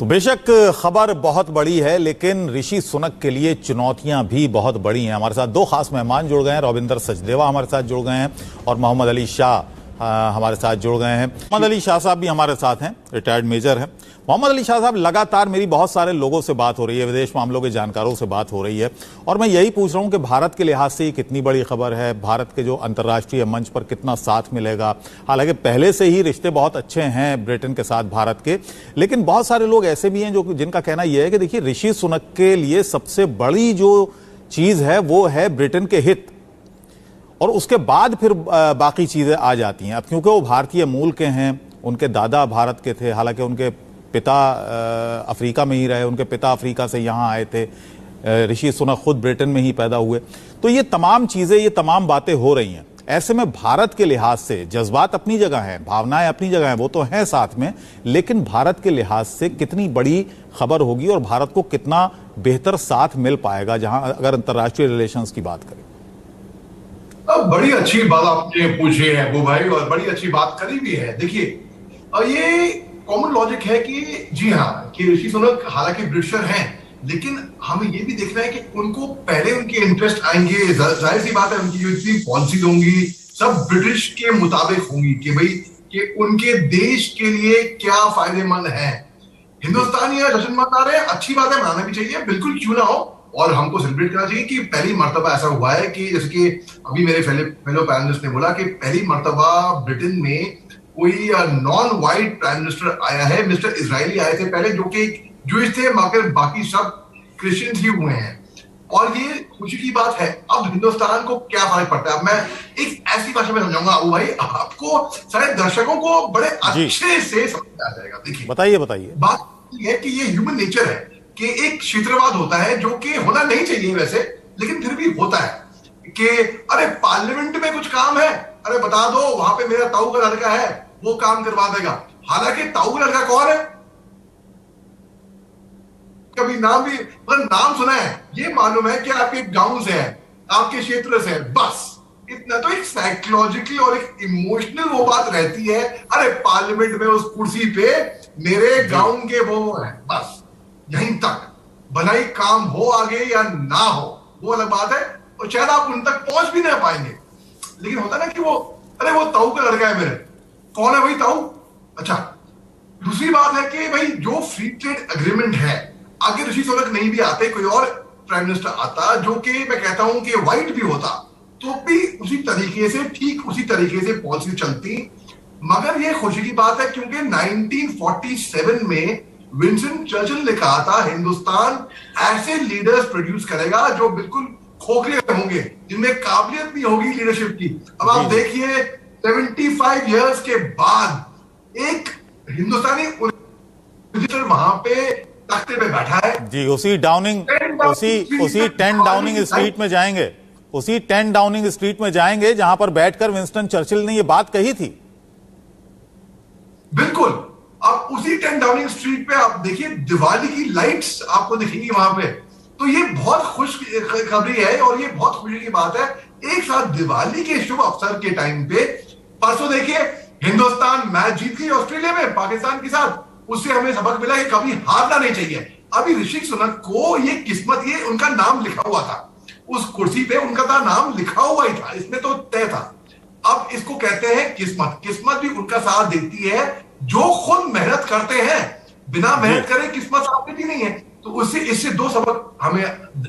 तो बेशक खबर बहुत बड़ी है, लेकिन ऋषि सुनक के लिए चुनौतियां भी बहुत बड़ी हैं। हमारे साथ दो खास मेहमान जुड़ गए हैं। रविंदर सचदेवा हमारे साथ जुड़ गए हैं और मोहम्मद अली शाह हमारे साथ जुड़ गए हैं। मोहम्मद अली शाह साहब भी हमारे साथ हैं, रिटायर्ड मेजर हैं। मोहम्मद अली शाह साहब, लगातार मेरी बहुत सारे लोगों से बात हो रही है, विदेश मामलों के जानकारों से बात हो रही है, और मैं यही पूछ रहा हूं कि भारत के लिहाज से ये कितनी बड़ी खबर है, भारत के जो अंतर्राष्ट्रीय मंच पर कितना साथ मिलेगा। हालांकि पहले से ही रिश्ते बहुत अच्छे हैं ब्रिटेन के साथ भारत के, लेकिन बहुत सारे लोग ऐसे भी हैं जो जिनका कहना यह है कि देखिए, ऋषि सुनक के लिए सबसे बड़ी जो चीज है वो है ब्रिटेन के हित, और उसके बाद फिर बाकी चीजें आ जाती हैं। अब क्योंकि वो भारतीय मूल के हैं, उनके दादा भारत के थे, हालांकि उनके पिता अफ्रीका में ही रहे, उनके पिता अफ्रीका से यहाँ आए थे, ऋषि सुनक खुद ब्रिटेन में ही पैदा हुए। तो ये तमाम चीजें, ये तमाम बातें हो रही हैं। ऐसे में भारत के लिहाज से जज्बात अपनी जगह हैं, भावनाएं अपनी जगह हैं, वो तो हैं साथ में, लेकिन भारत के लिहाज से कितनी बड़ी खबर होगी और भारत को कितना बेहतर साथ मिल पाएगा, जहां अगर अंतर्राष्ट्रीय रिलेशंस की बात करें। बड़ी अच्छी बात आपने पूछी है अबू भाई, और बड़ी अच्छी बात करी भी है। देखिए, ये कॉमन लॉजिक है कि जी हाँ, कि ऋषि सुनक हालांकि ब्रिटिशर हैं, लेकिन हमें ये भी देखना है कि उनको पहले उनके इंटरेस्ट आएंगे। जाहिर सी बात है, उनकी जो इतनी पॉलिसीज होंगी सब ब्रिटिश के मुताबिक होंगी कि भाई कि उनके देश के लिए क्या फायदेमंद है। हिंदुस्तानी जश्न मना रहे हैं, अच्छी बात है, मनाना भी चाहिए, बिल्कुल क्यों ना हो, और हमको सेलिब्रेट करना चाहिए कि पहली मर्तबा ऐसा हुआ है कि जैसे कि अभी मेरे फेलो पैनलिस्ट ने बोला कि पहली मर्तबा ब्रिटेन में कोई नॉन वाइट प्राइम मिनिस्टर आया है। मिस्टर इजरायली आए थे पहले, जो कि जूइश थे, मगर बाकी सब क्रिश्चियन ही हुए हैं, और ये खुशी की बात है। अब हिंदुस्तान को क्या फर्क पड़ता है? अब मैं एक ऐसी भाषा में समझाऊंगा अबू भाई, आपको सारे दर्शकों को बड़े अच्छे से समझ आ जाएगा। देखिए, बताइए। बात यह है कि ये ह्यूमन नेचर है कि एक क्षेत्रवाद होता है जो कि होना नहीं चाहिए वैसे, लेकिन फिर भी होता है कि अरे पार्लियामेंट में कुछ काम है, अरे बता दो, वहां पे मेरा ताऊ का लड़का है, वो काम करवा देगा। हालांकि ताऊ का लड़का कौन है, कभी नाम भी मतलब नाम सुना है, ये मालूम है कि आपके गांव से है, आपके क्षेत्र से है, बस इतना। तो एक साइकोलॉजिकल और एक इमोशनल वो बात रहती है, अरे पार्लियामेंट में उस कुर्सी पे मेरे गांव के वो है, बस यहीं तक। भलाई काम हो आगे या ना हो वो अलग बात है, और शायद आप उन तक पहुंच भी नहीं पाएंगे, लेकिन होता ना कि वो अरे वो ताऊ का लड़का है मेरे, कौन है भाई ताऊ? अच्छा, दूसरी बात है कि भाई जो फ्री ट्रेड एग्रीमेंट है, अगर ऋषि सुनक नहीं भी आते, कोई और प्राइम मिनिस्टर आता जो कि मैं कहता हूं कि व्हाइट भी होता, तो भी उसी तरीके से, ठीक उसी तरीके से पॉलिसी चलती। मगर ये खुशी की बात है क्योंकि 1947 में विंस्टन चर्चिल ने कहा था, हिंदुस्तान ऐसे लीडर्स प्रोड्यूस करेगा जो बिल्कुल खोखले होंगे, जिनमें काबिलियत भी होगी लीडरशिप की। अब आप देखिए, 75 इयर्स के बाद एक हिंदुस्तानी वहां पे तख्ते पे बैठा है जी। उसी 10 डाउनिंग स्ट्रीट में जाएंगे, उसी 10 डाउनिंग स्ट्रीट में जाएंगे जहां पर बैठकर विंस्टन चर्चिल ने यह बात कही थी। बिल्कुल। अब उसी 10 डाउनिंग स्ट्रीट पे आप देखिए, दिवाली की लाइट्स आपको दिखेंगी वहां पे। तो ये बहुत खुश खबरी है और ये बहुत खुशी की बात है। एक साथ दिवाली के शुभ अवसर के टाइम पे, परसों देखिए हिंदुस्तान मैच जीत गई ऑस्ट्रेलिया में पाकिस्तान के साथ, उससे हमें सबक मिला कि कभी हारना नहीं चाहिए। अभी ऋषि सुनक को ये किस्मत, ये उनका नाम लिखा हुआ था उस कुर्सी पे, उनका नाम लिखा हुआ ही था, इसमें तो तय था। अब इसको कहते हैं किस्मत। किस्मत भी उनका साथ देती है जो खुद मेहनत करते हैं, बिना मेहनत करे किस्मत साथ देती नहीं है। तो उससे इससे दो सबक हमें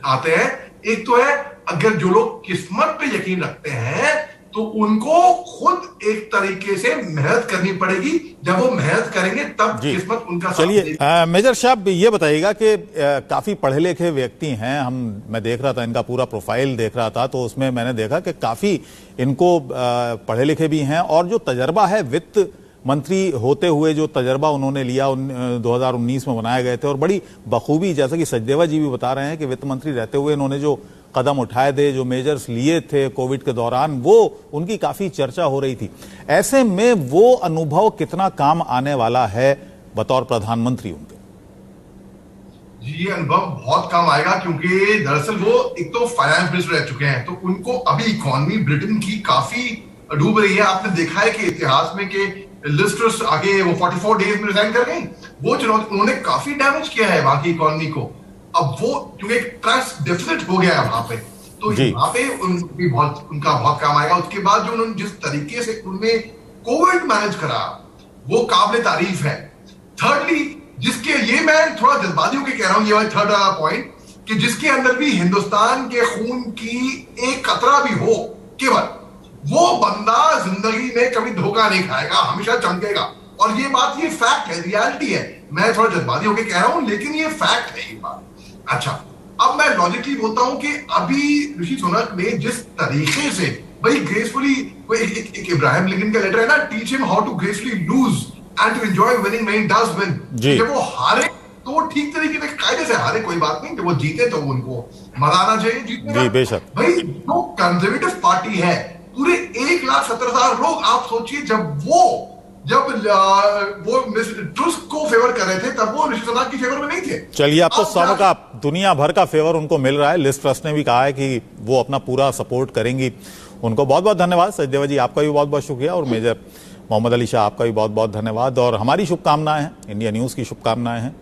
आते हैं। एक तो है, अगर जो लोग किस्मत पे यकीन रखते हैं तो उनको खुद एक तरीके से मेहनत करनी पड़ेगी, जब वो मेहनत करेंगे तब किस्मत उनका साथ देगी। चलिए मेजर साहब, ये बताइएगा कि काफी पढ़े लिखे व्यक्ति हैं, मैं देख रहा था, इनका पूरा प्रोफाइल देख रहा था, तो उसमें मैंने देखा कि काफी इनको पढ़े लिखे भी हैं, और जो तजर्बा है वित्त मंत्री होते हुए, जो तजर्बा उन्होंने लिया 2019 में बनाए गए थे, और बड़ी बखूबी, जैसा कि सचदेवा जी भी बता रहे हैं कि वित्त मंत्री रहते हुए इन्होंने जो कदम उठाए थे, जो मेजर्स लिए थे कोविड के दौरान, वो उनकी काफी चर्चा हो रही थी। ऐसे में वो अनुभव कितना काम आने वाला है बतौर प्रधानमंत्री उनके? जी, ये अनुभव बहुत काम आएगा, क्योंकि दरअसल वो एक तो फाइनेंस मिनिस्टर रह चुके हैं, तो उनको अभी इकोनॉमी ब्रिटेन की काफी डूब रही है। आपने देखा है कि इतिहास में कि लिज ट्रस आगे वो 44 डेज में रिजाइन कर गई। वो चुनौती उन्होंने काफी डैमेज किया है वहां की इकोनॉमी को। अब वो क्योंकि ट्रस्ट डेफिसिट हो गया है वहां पे, तो वहां पे उनका बहुत काम आएगा। उसके बाद जो उन्होंने जिस तरीके से उन्होंने कोविड मैनेज करा वो काबिल तारीफ है। थर्डली, जिसके ये मैं थोड़ा जज्बाती होकर कह रहा हूं, ये वाला थर्ड पॉइंट, कि जिसके अंदर भी हिंदुस्तान के खून की एक कतरा भी हो केवल, वो बंदा जिंदगी में कभी धोखा नहीं खाएगा, हमेशा चमकेगा। और ये बात, ये फैक्ट है, रियलिटी है। मैं थोड़ा जज्बाती होकर कह रहा हूं लेकिन ये फैक्ट है ये बात। अच्छा, अब मैं लॉजिकली बोलता हूं कि अभी ऋषि सुनक ने जिस तरीके से भाई ग्रेसफुली, एक इब्राहिम लिंकन का लेटर है ना, teach him how to gracefully lose and to enjoy winning when he does win. जब वो हारे तो वो ठीक तरीके से कायदे से हारे, कोई बात नहीं। जब वो जीते तो उनको मजा आना चाहिए जीतने का। बेशक भाई, जो कंजर्वेटिव पार्टी है, पूरे 1,70,000 लोग, आप सोचिए, जब वो ट्रस्ट को फेवर कर रहे थे तब वो ऋषि सुनक की फेवर में नहीं थे। चलिए, अब तो सब का दुनिया भर का फेवर उनको मिल रहा है। लिज ट्रस्ट ने भी कहा है कि वो अपना पूरा सपोर्ट करेंगी। उनको बहुत बहुत धन्यवाद। सचदेवा जी, आपका भी बहुत बहुत शुक्रिया, और मेजर मोहम्मद अली शाह, आपका भी बहुत बहुत धन्यवाद। और हमारी शुभकामनाएं हैं, इंडिया न्यूज की शुभकामनाएं हैं।